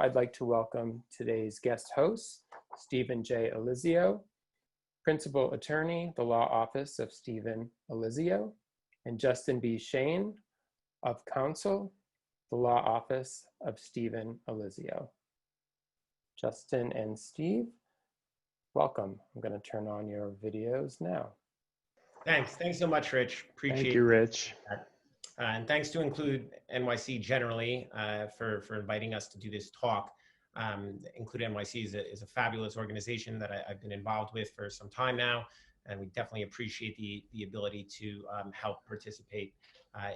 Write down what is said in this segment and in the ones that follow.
I'd like to welcome today's guest hosts, Stephen J. Alizio, Principal Attorney, the Law Office of Stephen Alizio, and Justin B. Shane of Counsel, the Law Office of Stephen Alizio. Justin and Steve, welcome. I'm going to turn on your videos now. Thanks so much, Rich. Appreciate it. Thank you, Rich. And thanks to Include NYC generally for inviting us to do this talk. Include NYC is a fabulous organization that I've been involved with for some time now, and we definitely appreciate the ability to help participate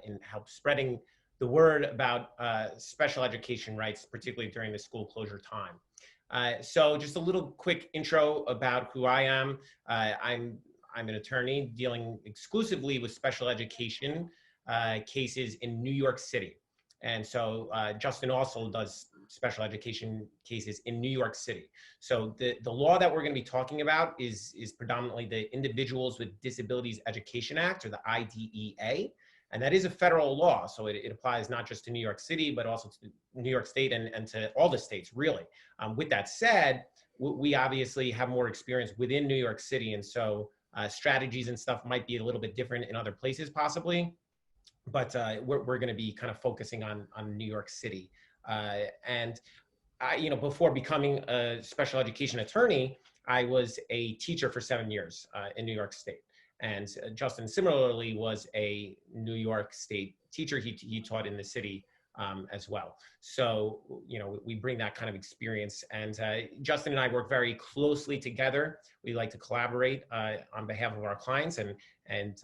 in help spreading the word about special education rights, particularly during the school closure time. So just a little quick intro about who I am. I'm an attorney dealing exclusively with special education cases in New York City. And so Justin also does special education cases in New York City. So the law that we're going to be talking about is predominantly the Individuals with Disabilities Education Act, or the IDEA. And that is a federal law. So it applies not just to New York City, but also to New York State and to all the states, really. With that said, we obviously have more experience within New York City. And so strategies and stuff might be a little bit different in other places possibly, but we're going to be kind of focusing on New York City. And before becoming a special education attorney, I was a teacher for 7 years in New York State. And Justin similarly was a New York State teacher. He taught in the city as well. So, we bring that kind of experience, and Justin and I work very closely together. We like to collaborate on behalf of our clients, and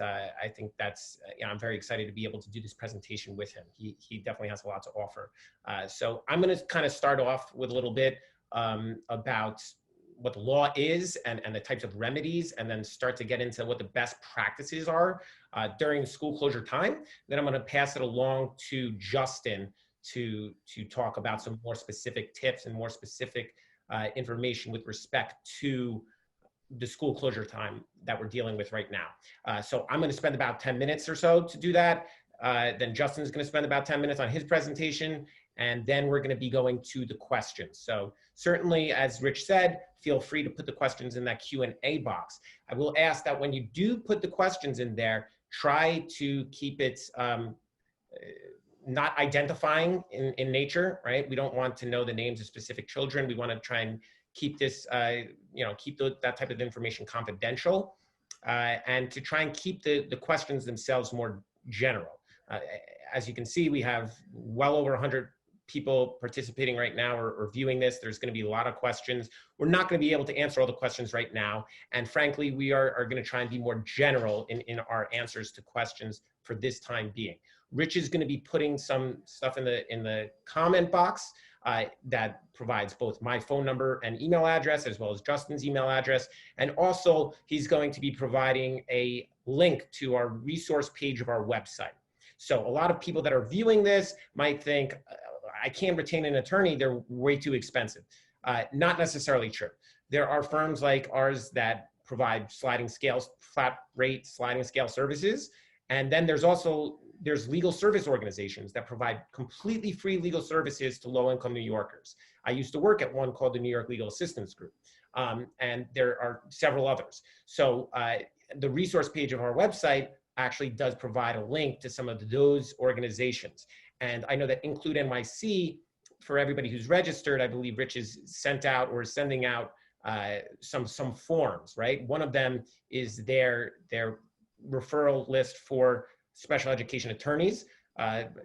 I think that's, I'm very excited to be able to do this presentation with him. He definitely has a lot to offer. So I'm going to kind of start off with a little bit about what the law is and the types of remedies, and then start to get into what the best practices are during the school closure time. Then I'm going to pass it along to Justin to talk about some more specific tips and more specific information with respect to the school closure time that we're dealing with right now. So I'm going to spend about 10 minutes or so to do that. Then Justin's going to spend about 10 minutes on his presentation, and then we're going to be going to the questions. So certainly, as Rich said, feel free to put the questions in that Q&A box. I will ask that when you do put the questions in there, try to keep it not identifying in nature, right? We don't want to know the names of specific children. We want to try and keep this, keep that type of information confidential, and to try and keep the questions themselves more general. As you can see, we have well over 100 people participating right now or viewing this. There's going to be a lot of questions. We're not going to be able to answer all the questions right now. And frankly, we are going to try and be more general in our answers to questions for this time being. Rich is going to be putting some stuff in the comment box that provides both my phone number and email address, as well as Justin's email address. And also, he's going to be providing a link to our resource page of our website. So a lot of people that are viewing this might think, I can't retain an attorney, they're way too expensive. Not necessarily true. There are firms like ours that provide sliding scales, flat rate sliding scale services. And then there's legal service organizations that provide completely free legal services to low-income New Yorkers. I used to work at one called the New York Legal Assistance Group, and there are several others. So the resource page of our website actually does provide a link to some of those organizations. And I know that Include NYC, for everybody who's registered, I believe Rich is sent out or is sending out some forms, right? One of them is their referral list for special education attorneys.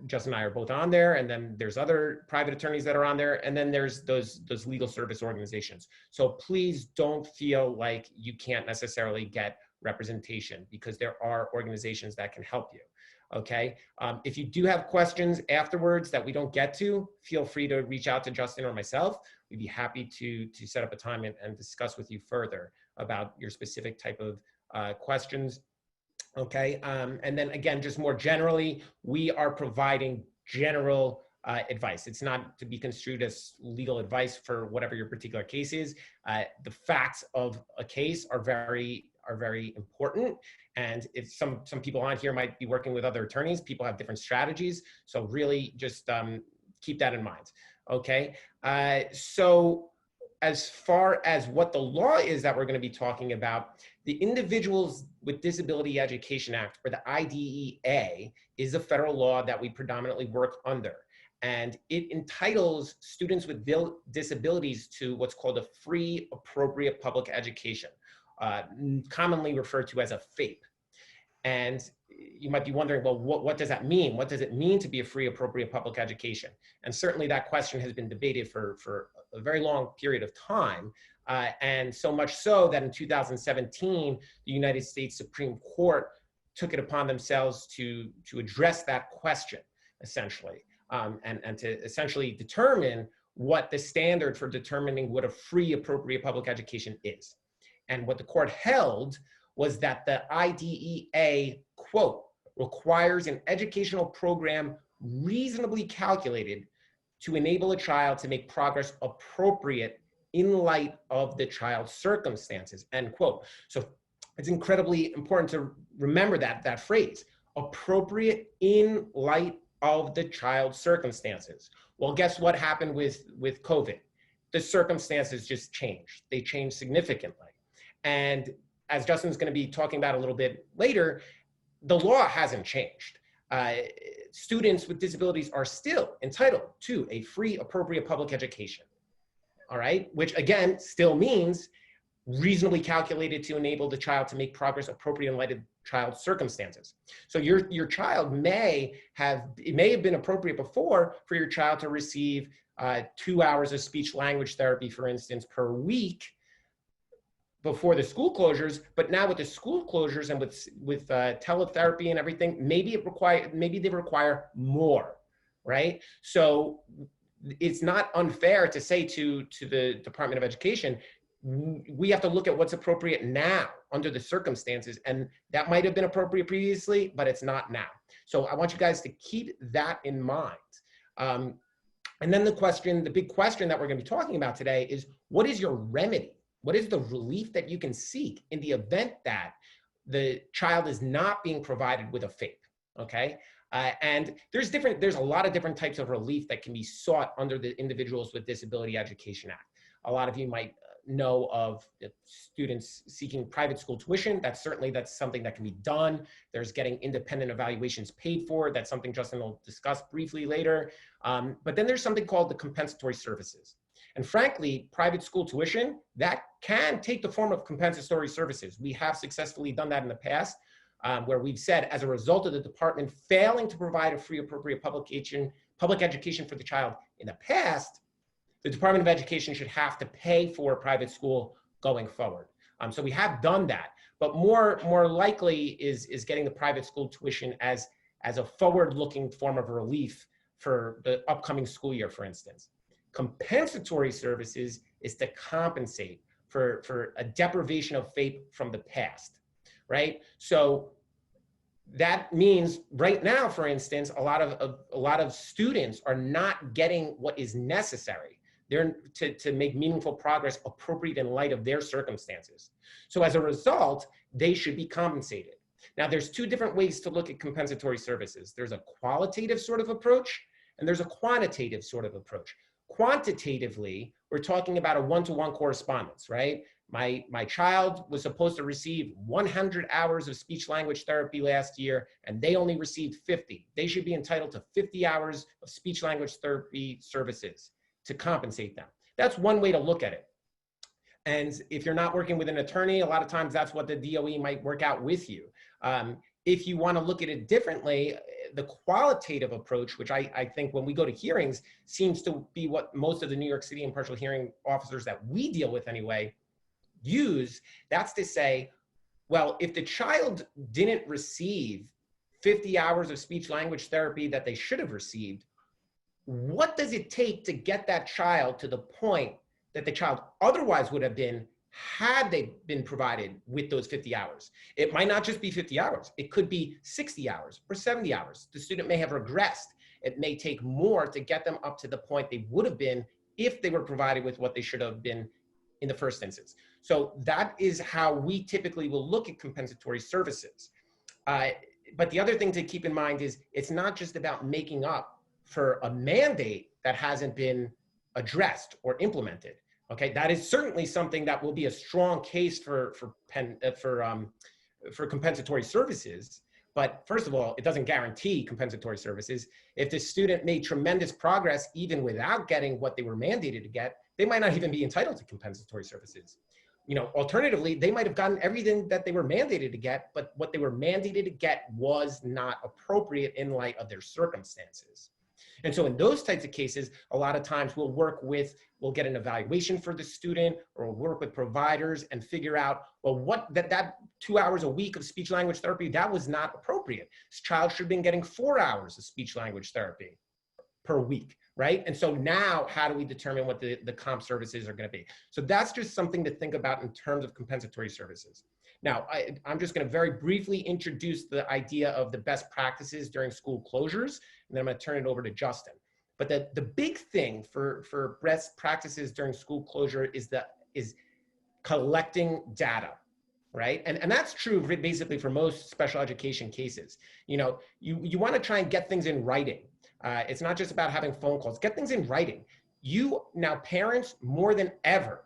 Justin and I are both on there, and then there's other private attorneys that are on there, and then there's those legal service organizations. So please don't feel like you can't necessarily get representation, because there are organizations that can help you. Okay. If you do have questions afterwards that we don't get to, feel free to reach out to Justin or myself. We'd be happy to set up a time and discuss with you further about your specific type of questions. Okay. And then again, just more generally, we are providing general advice. It's not to be construed as legal advice for whatever your particular case is. The facts of a case are very important. And if some people on here might be working with other attorneys, people have different strategies. So really just keep that in mind. Okay, so as far as what the law is that we're going to be talking about, the Individuals with Disability Education Act, or the IDEA, is a federal law that we predominantly work under. And it entitles students with disabilities to what's called a free appropriate public education, commonly referred to as a FAPE. And you might be wondering, well, what does that mean? What does it mean to be a free, appropriate public education? And certainly that question has been debated for a very long period of time. And so much so that in 2017, the United States Supreme Court took it upon themselves to address that question, essentially, and to essentially determine what the standard for determining what a free, appropriate public education is. And what the court held was that the IDEA, quote, requires an educational program reasonably calculated to enable a child to make progress appropriate in light of the child's circumstances, end quote. So it's incredibly important to remember that phrase, appropriate in light of the child's circumstances. Well, guess what happened with COVID? The circumstances just changed. They changed significantly. And as Justin's going to be talking about a little bit later, the law hasn't changed. Students with disabilities are still entitled to a free, appropriate public education, all right? Which again, still means reasonably calculated to enable the child to make progress appropriate in light of child's circumstances. So your child it may have been appropriate before for your child to receive 2 hours of speech language therapy, for instance, per week, before the school closures, but now with the school closures and with teletherapy and everything, maybe they require more, right? So it's not unfair to say to the Department of Education, we have to look at what's appropriate now under the circumstances, and that might have been appropriate previously, but it's not now. So I want you guys to keep that in mind. And then the big question that we're going to be talking about today is, what is your remedy? What is the relief that you can seek in the event that the child is not being provided with a FAPE, okay? And there's a lot of different types of relief that can be sought under the Individuals with Disability Education Act. A lot of you might know of students seeking private school tuition. That's something that can be done. There's getting independent evaluations paid for. That's something Justin will discuss briefly later. But then there's something called the compensatory services. And frankly, private school tuition, that can take the form of compensatory services. We have successfully done that in the past, where we've said, as a result of the department failing to provide a free, appropriate public education for the child in the past, the Department of Education should have to pay for a private school going forward. So we have done that, but more likely is getting the private school tuition as a forward-looking form of relief for the upcoming school year, for instance. Compensatory services is to compensate for a deprivation of FAPE from the past, right? So that means right now, for instance, a lot of students are not getting what is necessary to make meaningful progress appropriate in light of their circumstances. So as a result, they should be compensated. Now, there's two different ways to look at compensatory services. There's a qualitative sort of approach, and there's a quantitative sort of approach. Quantitatively, we're talking about a one-to-one correspondence, right? My child was supposed to receive 100 hours of speech language therapy last year, and they only received 50. They should be entitled to 50 hours of speech language therapy services to compensate them. That's one way to look at it. And if you're not working with an attorney, a lot of times that's what the DOE might work out with you. If you want to look at it differently, the qualitative approach, which I think when we go to hearings seems to be what most of the New York City impartial hearing officers that we deal with anyway use, that's to say, well, if the child didn't receive 50 hours of speech language therapy that they should have received, what does it take to get that child to the point that the child otherwise would have been had they been provided with those 50 hours? It might not just be 50 hours. It could be 60 hours or 70 hours. The student may have regressed. It may take more to get them up to the point they would have been if they were provided with what they should have been in the first instance. So that is how we typically will look at compensatory services. But the other thing to keep in mind is it's not just about making up for a mandate that hasn't been addressed or implemented. Okay, that is certainly something that will be a strong case for compensatory services. But first of all, it doesn't guarantee compensatory services. If the student made tremendous progress even without getting what they were mandated to get, they might not even be entitled to compensatory services. You know, alternatively, they might have gotten everything that they were mandated to get, but what they were mandated to get was not appropriate in light of their circumstances. And so in those types of cases, a lot of times we'll get an evaluation for the student, or we'll work with providers and figure out, well, that 2 hours a week of speech language therapy, that was not appropriate. This child should have been getting 4 hours of speech language therapy per week, right? And so now how do we determine what the comp services are going to be? So that's just something to think about in terms of compensatory services. Now, I'm just going to very briefly introduce the idea of the best practices during school closures, and then I'm going to turn it over to Justin. But the big thing for best practices during school closure is collecting data, right? And that's true basically for most special education cases. You know, you want to try and get things in writing. It's not just about having phone calls. Get things in writing. Now, parents, more than ever,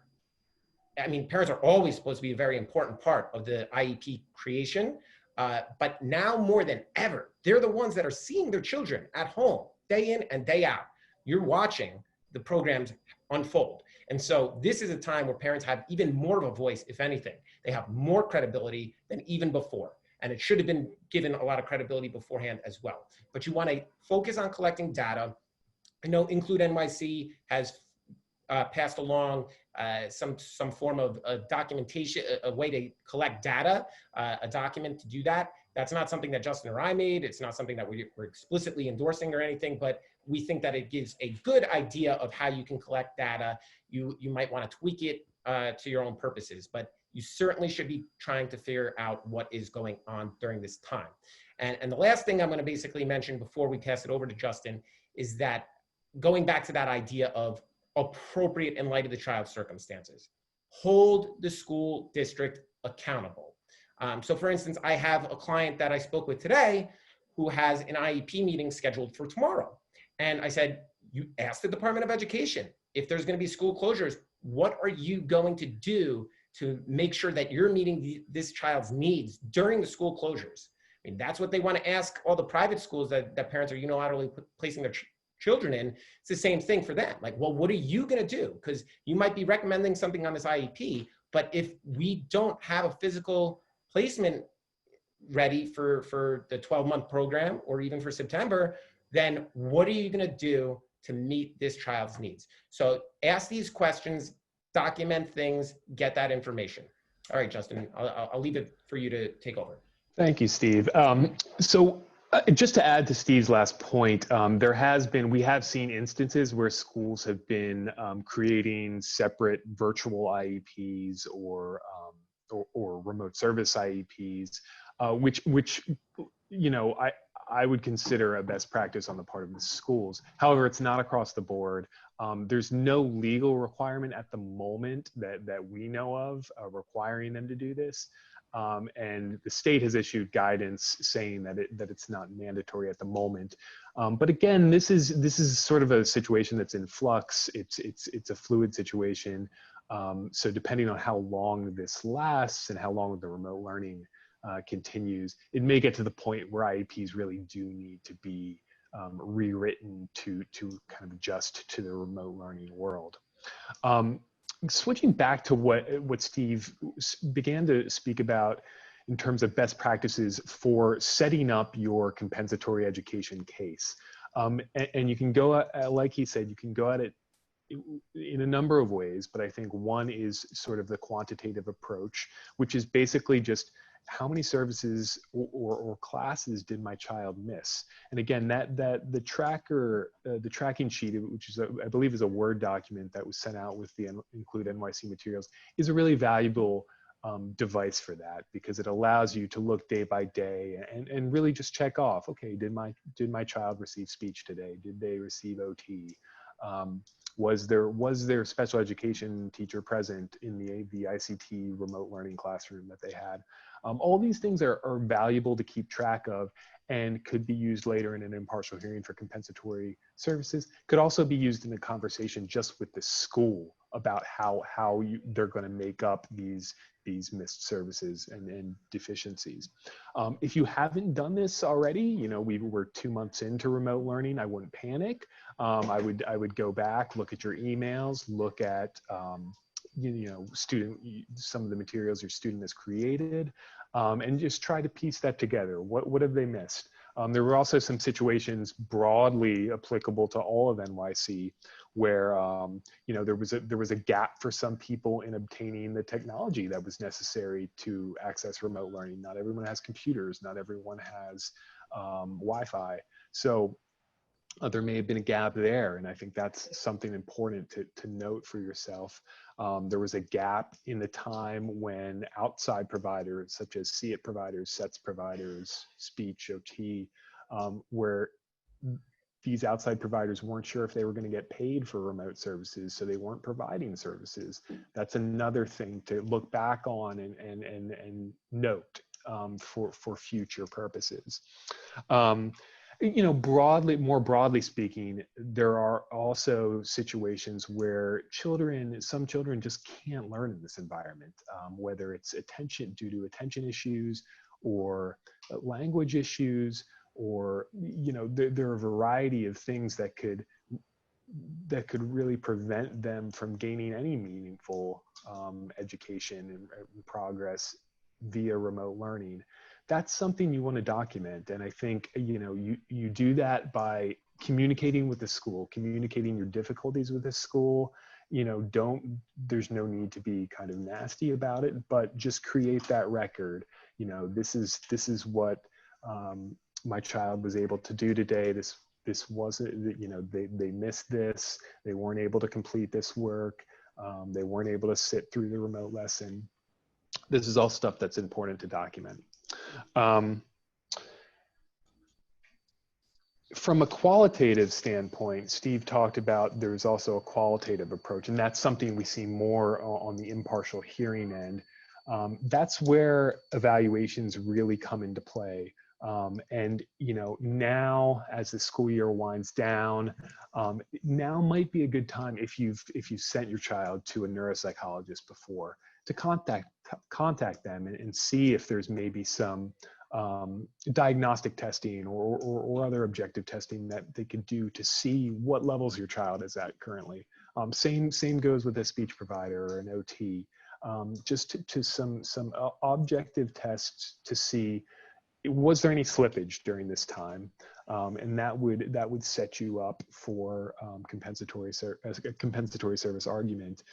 I mean, parents are always supposed to be a very important part of the IEP creation, but now more than ever, they're the ones that are seeing their children at home, day in and day out. You're watching the programs unfold. And so this is a time where parents have even more of a voice, if anything. They have more credibility than even before. And it should have been given a lot of credibility beforehand as well. But you want to focus on collecting data. I know Include NYC has passed along some form of documentation, a way to collect data, a document to do that. That's not something that Justin or I made. It's not something that we're explicitly endorsing or anything, but we think that it gives a good idea of how you can collect data. You might want to tweak it to your own purposes, but you certainly should be trying to figure out what is going on during this time. And the last thing I'm going to basically mention before we pass it over to Justin is that going back to that idea of appropriate in light of the child's circumstances, hold the school district accountable. So for instance, I have a client that I spoke with today who has an IEP meeting scheduled for tomorrow. And I said, you ask the Department of Education, if there's going to be school closures, what are you going to do to make sure that you're meeting this child's needs during the school closures? I mean, that's what they want to ask all the private schools that parents are unilaterally placing their children in. It's the same thing for them. Like, well, what are you going to do? Because you might be recommending something on this IEP, but if we don't have a physical placement ready for the 12-month program or even for September, then what are you going to do to meet this child's needs? So ask these questions, document things, get that information. All right, Justin, I'll leave it for you to take over. Thank you, Steve. Just to add to Steve's last point, we have seen instances where schools have been creating separate virtual IEPs or remote service IEPs, which you know, I would consider a best practice on the part of the schools. However, it's not across the board. There's no legal requirement at the moment that we know of requiring them to do this. And the state has issued guidance saying that it's not mandatory at the moment. But again, this is sort of a situation that's in flux. It's a fluid situation. So depending on how long this lasts and how long the remote learning continues, it may get to the point where IEPs really do need to be rewritten to kind of adjust to the remote learning world. Switching back to what Steve began to speak about in terms of best practices for setting up your compensatory education case. And you can go, like he said, you can go at it in a number of ways, but I think one is sort of the quantitative approach, which is basically just how many services or classes did my child miss? And again, the tracking sheet, which is I believe is a Word document that was sent out with the Include NYC materials, is a really valuable device for that, because it allows you to look day by day and really just check off, okay, did my child receive speech today? Did they receive OT? Was there special education teacher present in the ICT remote learning classroom that they had? All these things are valuable to keep track of. and could be used later in an impartial hearing for compensatory services. Could also be used in a conversation just with the school about how they're going to make up these missed services and deficiencies. If you haven't done this already, you know, we're 2 months into remote learning, I wouldn't panic. I would go back, look at your emails, look at some of the materials your student has created, and just try to piece that together. What have they missed? There were also some situations broadly applicable to all of NYC where there was a gap for some people in obtaining the technology that was necessary to access remote learning. Not everyone has computers, not everyone has Wi-Fi. So there may have been a gap there, and I think that's something important to note for yourself. There was a gap in the time when outside providers, such as SEAT providers, SETS providers, speech, OT, where these outside providers weren't sure if they were going to get paid for remote services, so they weren't providing services. That's another thing to look back on and note for future purposes. More broadly speaking, there are also situations where some children just can't learn in this environment, whether it's due to attention issues or language issues, or, there are a variety of things that could really prevent them from gaining any meaningful education and progress via remote learning. That's something you want to document. And I think, you do that by communicating with the school, communicating your difficulties with the school. There's no need to be kind of nasty about it, but just create that record. This is what my child was able to do today. This wasn't, they missed this. They weren't able to complete this work. They weren't able to sit through the remote lesson. This is all stuff that's important to document. From a qualitative standpoint, Steve talked about there's also a qualitative approach, and that's something we see more on the impartial hearing end. That's where evaluations really come into play. And now as the school year winds down, now might be a good time if you've sent your child to a neuropsychologist before, to contact them and see if there's maybe some diagnostic testing or other objective testing that they could do to see what levels your child is at currently. Same goes with a speech provider or an OT. Just to some objective tests to see, was there any slippage during this time, and that would set you up for compensatory service argument.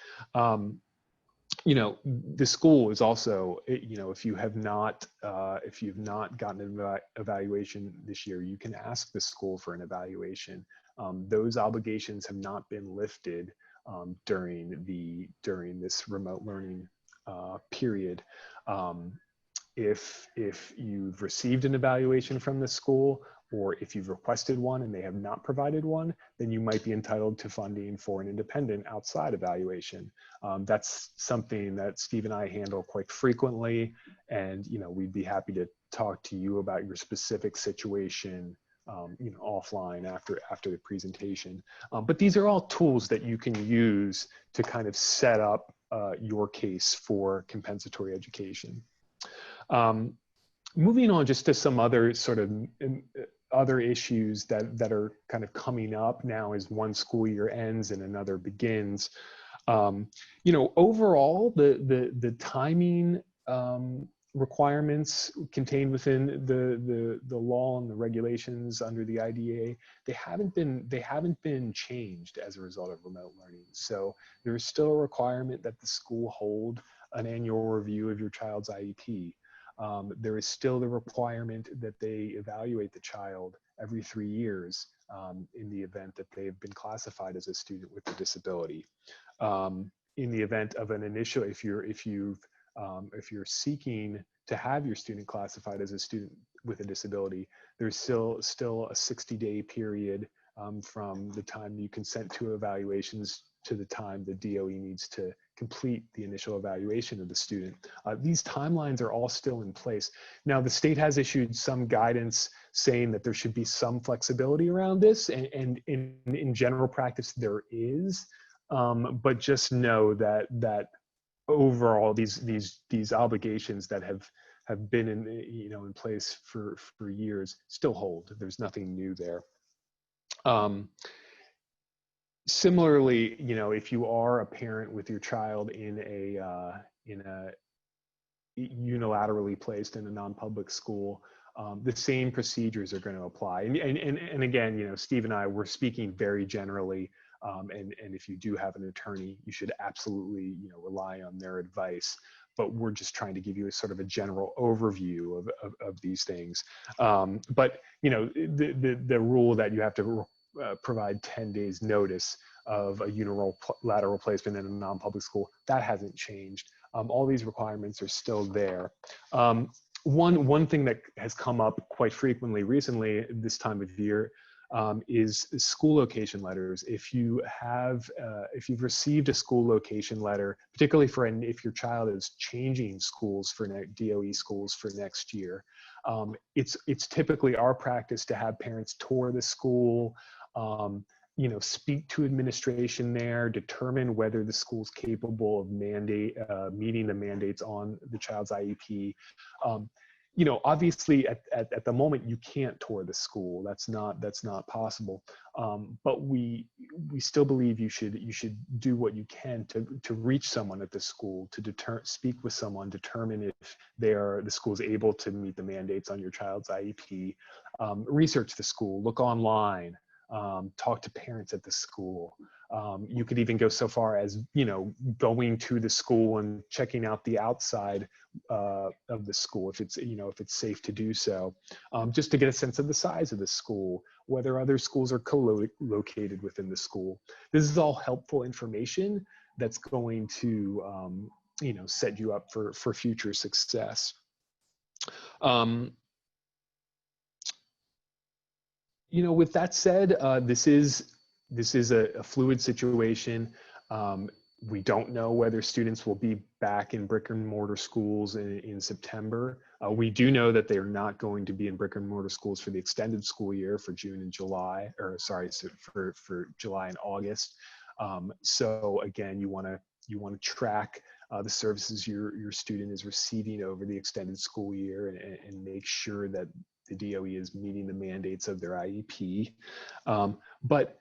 The school is also, if you've not gotten an evaluation this year, you can ask the school for an evaluation. Those obligations have not been lifted during this remote learning period. If you've received an evaluation from the school, or if you've requested one and they have not provided one, then you might be entitled to funding for an independent outside evaluation. That's something that Steve and I handle quite frequently, and we'd be happy to talk to you about your specific situation offline after the presentation. But these are all tools that you can use to kind of set up your case for compensatory education. Moving on just to some other sort of other issues that are kind of coming up now as one school year ends and another begins. Overall, the timing requirements contained within the law and the regulations under the IDEA, they haven't been changed as a result of remote learning. So there's still a requirement that the school hold an annual review of your child's IEP. There is still the requirement that they evaluate the child every 3 years in the event that they have been classified as a student with a disability. In the event of an initial, if you're seeking to have your student classified as a student with a disability, there's still a 60-day period from the time you consent to evaluations to the time the DOE needs to complete the initial evaluation of the student. These timelines are all still in place. Now, the state has issued some guidance saying that there should be some flexibility around this, and in general practice there is, but just know that overall these obligations that have been in place for years still hold. There's nothing new there. Similarly, if you are a parent with your child in a unilaterally placed in a non-public school, the same procedures are going to apply. And again, Steve and I were speaking very generally. And if you do have an attorney, you should absolutely rely on their advice. But we're just trying to give you a sort of a general overview of these things. But the rule that you have to provide 10 days notice of a unilateral placement in a non-public school, that hasn't changed. All these requirements are still there. One thing that has come up quite frequently recently this time of year is school location letters. If you've received a school location letter, particularly if your child is changing schools for DOE schools for next year, it's typically our practice to have parents tour the school, speak to administration there, determine whether the school's capable of meeting the mandates on the child's IEP. Obviously at the moment you can't tour the school. That's not possible. But we still believe you should do what you can to reach someone at the school, to speak with someone, determine if the school is able to meet the mandates on your child's IEP. Research the school, look online. Talk to parents at the school. You could even go so far as, going to the school and checking out the outside of the school if it's safe to do so, just to get a sense of the size of the school, whether other schools are co-located within the school. This is all helpful information that's going to, set you up for future success. With that said, this is a fluid situation. We don't know whether students will be back in brick and mortar schools in September. We do know that they're not going to be in brick and mortar schools for the extended school year for June and July, for July and August. So again, you want to track the services your student is receiving over the extended school year and make sure that the DOE is meeting the mandates of their IEP. But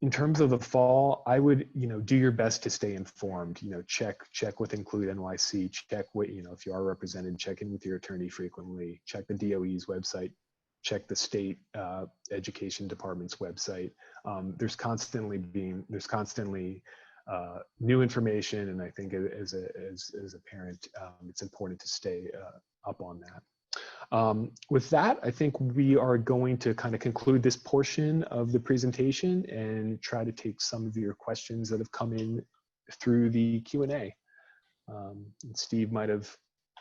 in terms of the fall, I would, do your best to stay informed. Check with Include NYC. Check what, if you are represented, check in with your attorney frequently. Check the DOE's website. Check the state education department's website. There's constantly new information, and I think as a parent, it's important to stay up on that. With that, I think we are going to kind of conclude this portion of the presentation and try to take some of your questions that have come in through the Q&A. Steve might have.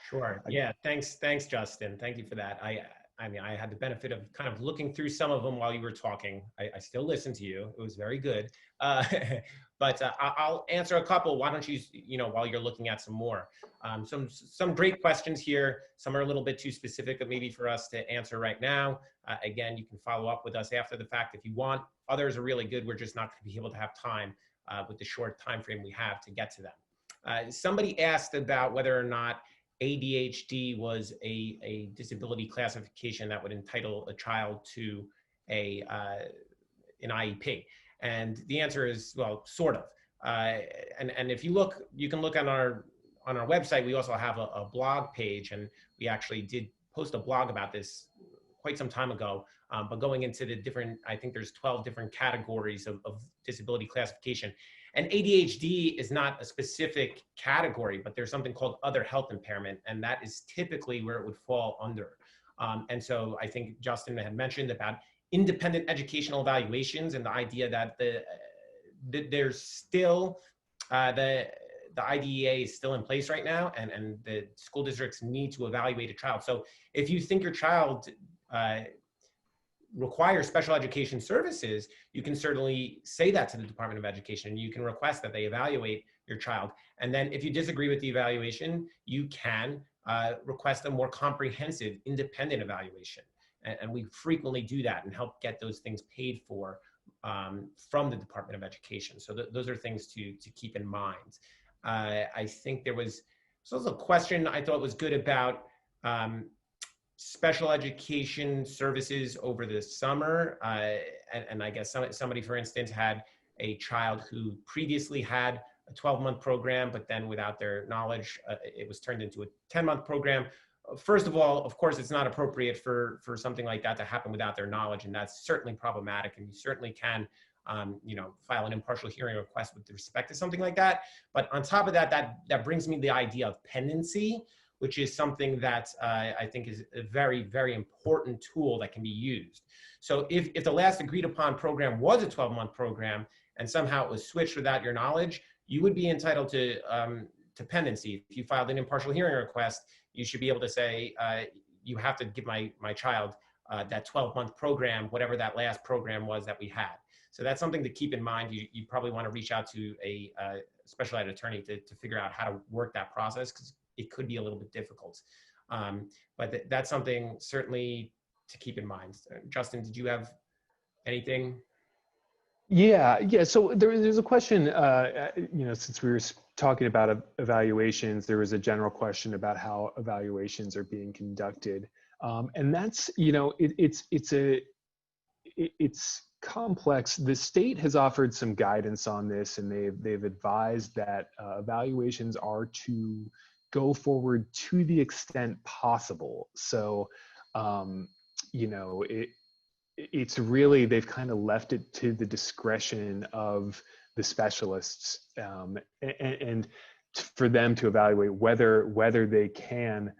Sure. Yeah. Thanks, Justin. Thank you for that. I mean, I had the benefit of kind of looking through some of them while you were talking. I still listened to you. It was very good. But I'll answer a couple. Why don't you, while you're looking at some more. Some great questions here. Some are a little bit too specific maybe for us to answer right now. Again, you can follow up with us after the fact if you want. Others are really good. We're just not going to be able to have time with the short time frame we have to get to them. Somebody asked about whether or not ADHD was a disability classification that would entitle a child to an IEP. And the answer is, well, sort of. And if you look, you can look on our website. We also have a blog page, and we actually did post a blog about this quite some time ago. But going into the different, I think there's 12 different categories of disability classification. And ADHD is not a specific category, but there's something called other health impairment, and that is typically where it would fall under. And so I think Justin had mentioned about independent educational evaluations and the idea that there's still, the IDEA is still in place right now, and the school districts need to evaluate a child. So if you think your child require special education services, you can certainly say that to the Department of Education, and you can request that they evaluate your child. And then if you disagree with the evaluation, you can request a more comprehensive independent evaluation. And we frequently do that and help get those things paid for from the Department of Education. So those are things to keep in mind. I think there was also a question I thought was good about special education services over the summer. And I guess somebody, for instance, had a child who previously had a 12-month program, but then without their knowledge, it was turned into a 10-month program. First of all, of course, it's not appropriate for something like that to happen without their knowledge, and that's certainly problematic. And you certainly can, file an impartial hearing request with respect to something like that. But on top of that, that brings me the idea of pendency, which is something that I think is a very, very important tool that can be used. So if the last agreed upon program was a 12-month program and somehow it was switched without your knowledge, you would be entitled to pendency. If you filed an impartial hearing request, you should be able to say, you have to give my child that 12-month program, whatever that last program was that we had. So that's something to keep in mind. You probably want to reach out to a special ed attorney to figure out how to work that process, because it could be a little bit difficult. But that's something certainly to keep in mind. Justin, did you have anything? Yeah. So there's a question, since we were talking about evaluations, there was a general question about how evaluations are being conducted. And that's, it's complex. The state has offered some guidance on this, and they've advised that evaluations are to go forward to the extent possible. So, it's really, they've kind of left it to the discretion of the specialists and for them to evaluate whether they can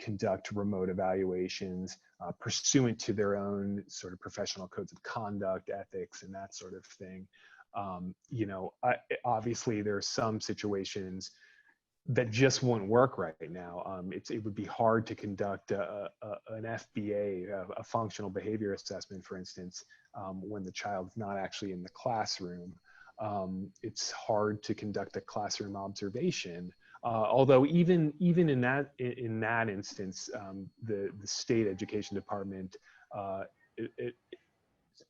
conduct remote evaluations pursuant to their own sort of professional codes of conduct, ethics, and that sort of thing. Obviously there are some situations that just won't work right now. It would be hard to conduct an FBA, a functional behavior assessment, for instance, when the child's not actually in the classroom. It's hard to conduct a classroom observation. Although even in that instance, the state education department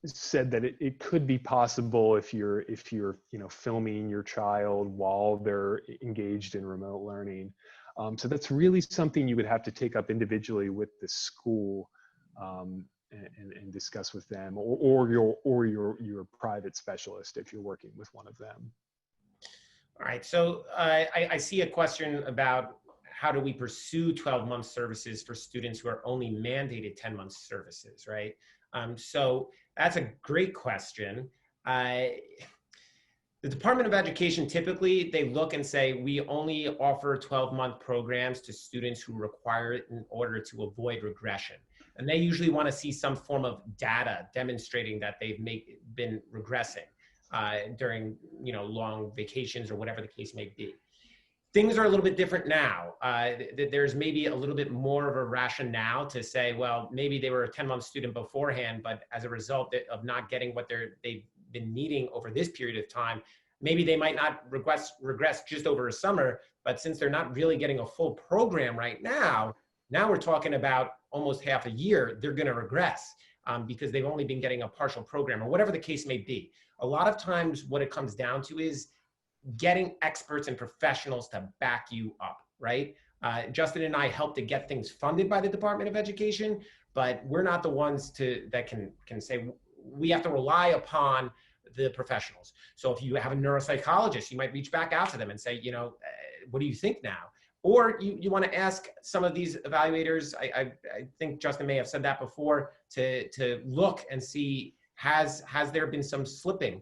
it said that it could be possible if you're filming your child while they're engaged in remote learning. So that's really something you would have to take up individually with the school and discuss with them, or your private specialist if you're working with one of them. All right, so I see a question about how do we pursue 12-month services for students who are only mandated 10-month services, right? So that's a great question. The Department of Education, typically, they look and say, we only offer 12-month programs to students who require it in order to avoid regression. And they usually want to see some form of data demonstrating that they've been regressing during long vacations or whatever the case may be. Things are a little bit different now. There's maybe a little bit more of a rationale to say, well, maybe they were a 10-month student beforehand, but as a result of not getting what they've been needing over this period of time, maybe they might not regress just over a summer, but since they're not really getting a full program right now we're talking about almost half a year, they're gonna regress because they've only been getting a partial program or whatever the case may be. A lot of times what it comes down to is getting experts and professionals to back you up, right? Justin and I help to get things funded by the Department of Education, but we're not the ones that can say, we have to rely upon the professionals. So if you have a neuropsychologist, you might reach back out to them and say, what do you think now? Or you want to ask some of these evaluators, I think Justin may have said that before, to look and see, has there been some slipping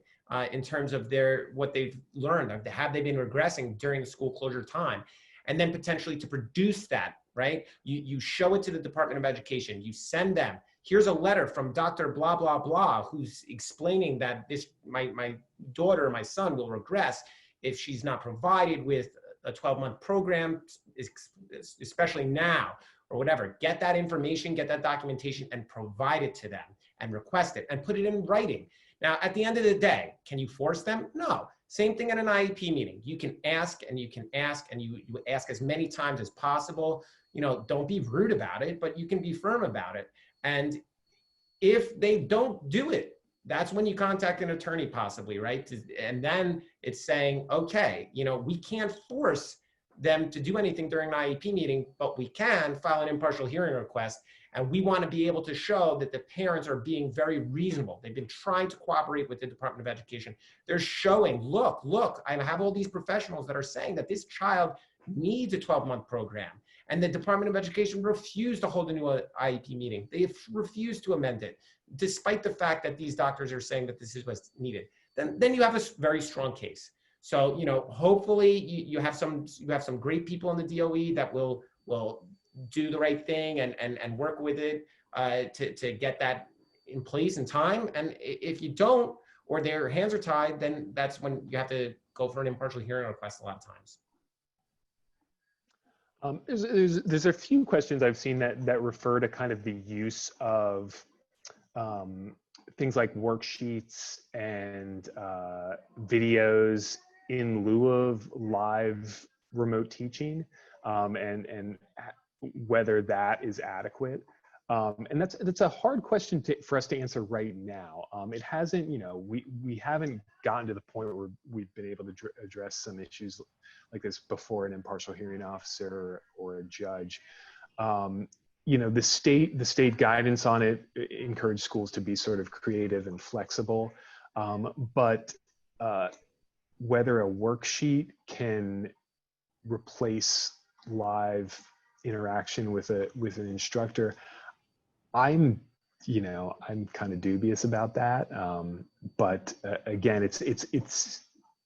in terms of what they've learned? Have they been regressing during the school closure time? And then potentially to produce that, right? You show it to the Department of Education, you send them, here's a letter from Dr. blah, blah, blah, who's explaining that my daughter or my son will regress if she's not provided with a 12-month program, especially now, or whatever. Get that information, get that documentation, and provide it to them. and request it and put it in writing. Now, at the end of the day, can you force them? No. Same thing at an IEP meeting. You can ask and you can ask and you ask as many times as possible. You know, don't be rude about it, but you can be firm about it. And if they don't do it, that's when you contact an attorney possibly, right? And then it's saying, okay, you know, we can't force them to do anything during an IEP meeting, but we can file an impartial hearing request. And we want to be able to show that the parents are being very reasonable. They've been trying to cooperate with the Department of Education. They're showing, look, I have all these professionals that are saying that this child needs a 12-month program. And the Department of Education refused to hold a new IEP meeting. They refused to amend it, despite the fact that these doctors are saying that this is what's needed. Then you have a very strong case. So, you know, hopefully you have some great people in the DOE that will do the right thing and work with it to get that in place in time. And if you don't, or their hands are tied, then that's when you have to go for an impartial hearing request a lot of times. There's a few questions I've seen that refer to kind of the use of things like worksheets and videos in lieu of live remote teaching, and whether that is adequate. And that's a hard question for us to answer right now. It hasn't, you know, we haven't gotten to the point where we've been able to address some issues like this before an impartial hearing officer or a judge. You know, the state guidance on it encouraged schools to be sort of creative and flexible, but whether a worksheet can replace live interaction with an instructor, I'm kind of dubious about that. But again, it's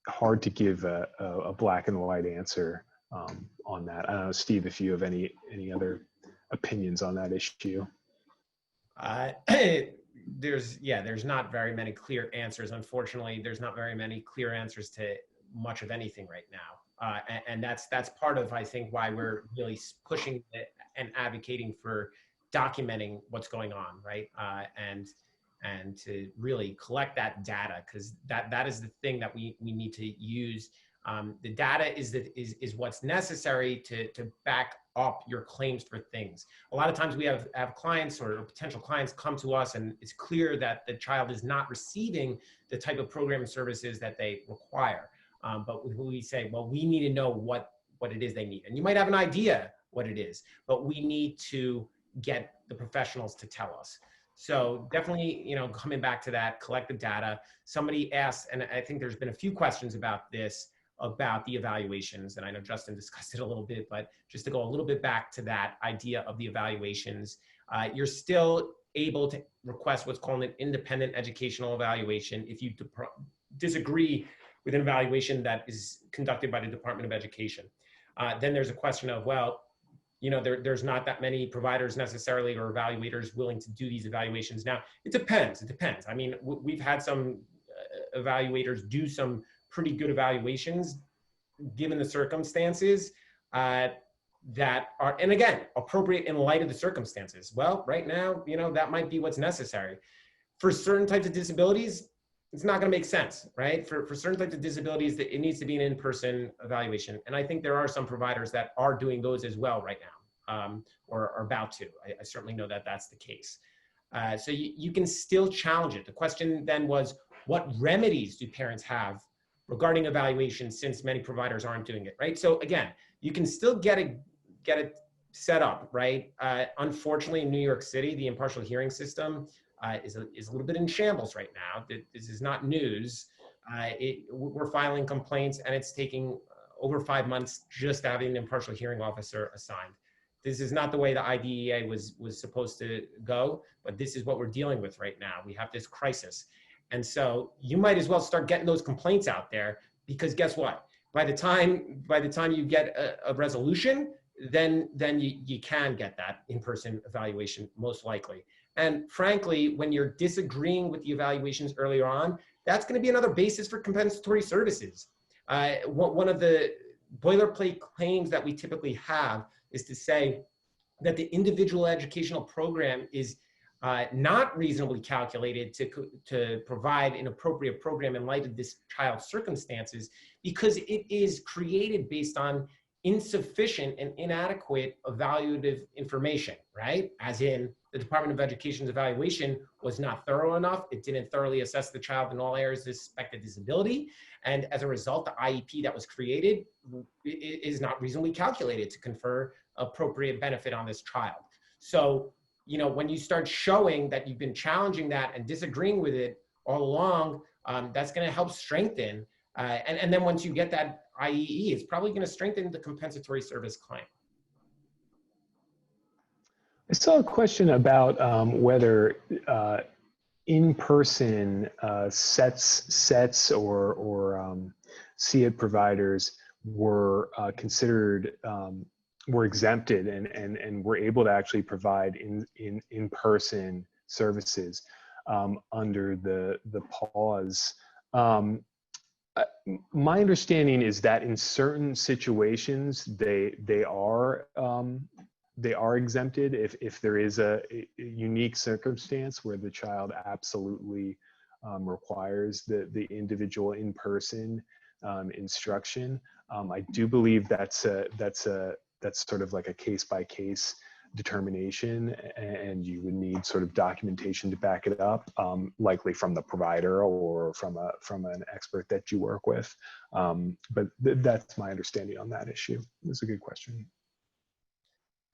hard to give a black and white answer on that. I don't know, Steve, if you have any other opinions on that issue. There's not very many clear answers. Unfortunately, there's not very many clear answers to much of anything right now. And that's part of, I think, why we're really pushing it and advocating for documenting what's going on, right? And to really collect that data, because that is the thing that we need to use. The data is what's necessary to back up your claims for things. A lot of times we have clients or potential clients come to us and it's clear that the child is not receiving the type of program and services that they require. But we say, well, we need to know what it is they need. And you might have an idea what it is, but we need to get the professionals to tell us. So definitely, you know, coming back to that, collect the data. Somebody asked, and I think there's been a few questions about this, about the evaluations. And I know Justin discussed it a little bit, but just to go a little bit back to that idea of the evaluations, you're still able to request what's called an independent educational evaluation if you disagree with an evaluation that is conducted by the Department of Education. Then there's a question of, well, you know, there's not that many providers necessarily or evaluators willing to do these evaluations. Now, it depends. I mean, we've had some evaluators do some pretty good evaluations given the circumstances that are, and again, appropriate in light of the circumstances. Well, right now, you know, that might be what's necessary. For certain types of disabilities, it's not going to make sense, right? For certain types of disabilities, that it needs to be an in-person evaluation. And I think there are some providers that are doing those as well right now, or are about to. I certainly know that that's the case. So you can still challenge it. The question then was, what remedies do parents have regarding evaluation, since many providers aren't doing it, right? So again, you can still get it set up, right? Unfortunately, in New York City, the impartial hearing system is a little bit in shambles right now. This is not news. We're filing complaints and it's taking over 5 months just to have an impartial hearing officer assigned. This is not the way the IDEA was supposed to go, but this is what we're dealing with right now. We have this crisis. And so you might as well start getting those complaints out there, because guess what? By the time you get a resolution, then you can get that in-person evaluation most likely. And frankly, when you're disagreeing with the evaluations earlier on, that's going to be another basis for compensatory services. One of the boilerplate claims that we typically have is to say that the individual educational program is not reasonably calculated to provide an appropriate program in light of this child's circumstances, because it is created based on insufficient and inadequate evaluative information, right? As in, the Department of Education's evaluation was not thorough enough. It didn't thoroughly assess the child in all areas of suspected disability. And as a result, the IEP that was created is not reasonably calculated to confer appropriate benefit on this child. So, you know, when you start showing that you've been challenging that and disagreeing with it all along, that's going to help strengthen. And then once you get that IEE, it's probably going to strengthen the compensatory service claim. I saw a question about whether in-person sets or SEIA providers were considered, were exempted and were able to actually provide in-person services under the pause. My understanding is that in certain situations they are exempted if there is a unique circumstance where the child absolutely requires the individual in-person instruction. I do believe that's sort of like a case-by-case determination, and you would need sort of documentation to back it up, likely from the provider or from an expert that you work with. But that's my understanding on that issue. It's a good question.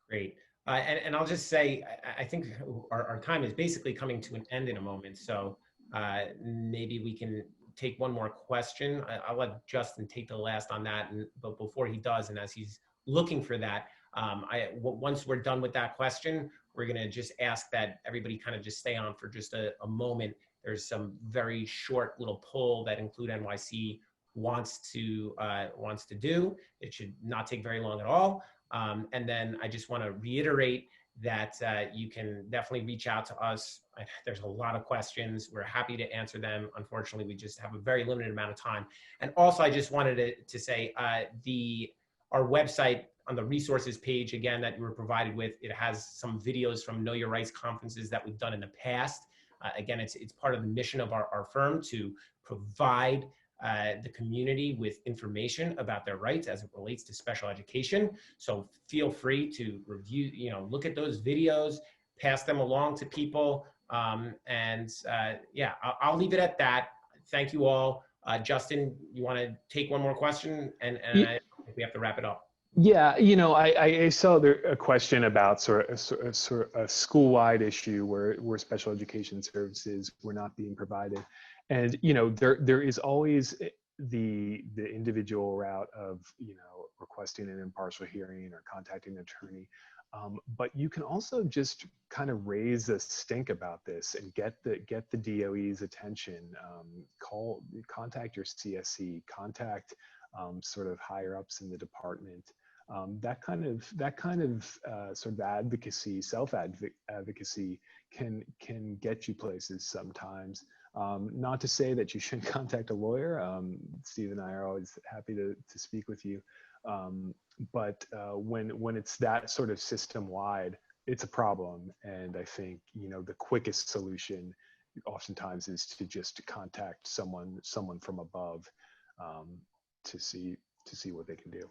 Great. And I'll just say, I think our time is basically coming to an end in a moment. So maybe we can take one more question. I'll let Justin take the last on that. But before he does, and as he's looking for that, once we're done with that question, we're going to just ask that everybody kind of just stay on for just a moment. There's some very short little poll that Include NYC wants to do. It should not take very long at all. And then I just want to reiterate that you can definitely reach out to us. There's a lot of questions. We're happy to answer them. Unfortunately, we just have a very limited amount of time. And also, I just wanted to say our website on the resources page, again, that you were provided with, it has some videos from Know Your Rights conferences that we've done in the past. Again, it's part of the mission of our firm to provide the community with information about their rights as it relates to special education. So feel free to review, look at those videos, pass them along to people. Yeah, I'll leave it at that. Thank you all. Justin, you want to take one more question? And I think we have to wrap it up. Yeah, I saw there a question about sort of a school-wide issue where special education services were not being provided. And there is always the individual route of requesting an impartial hearing or contacting an attorney, but you can also just kind of raise a stink about this and get the DOE's attention. Contact your CSC, contact sort of higher ups in the department. That kind of sort of advocacy, self-advocacy can get you places sometimes. Not to say that you shouldn't contact a lawyer. Steve and I are always happy to speak with you. But when it's that sort of system-wide, it's a problem. And I think, the quickest solution oftentimes is to just contact someone from above to see what they can do.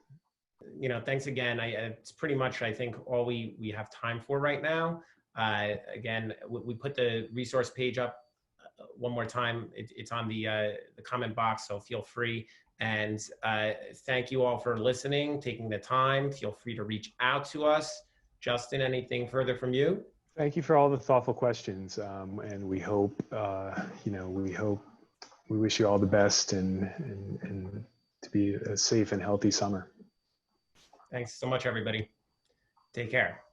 Thanks again. It's pretty much, I think, all we have time for right now. Again, we put the resource page up one more time. It's on the comment box, so feel free. And thank you all for listening, taking the time. Feel free to reach out to us. Justin, anything further from you? Thank you for all the thoughtful questions. And we hope, we wish you all the best and to be a safe and healthy summer. Thanks so much, everybody. Take care.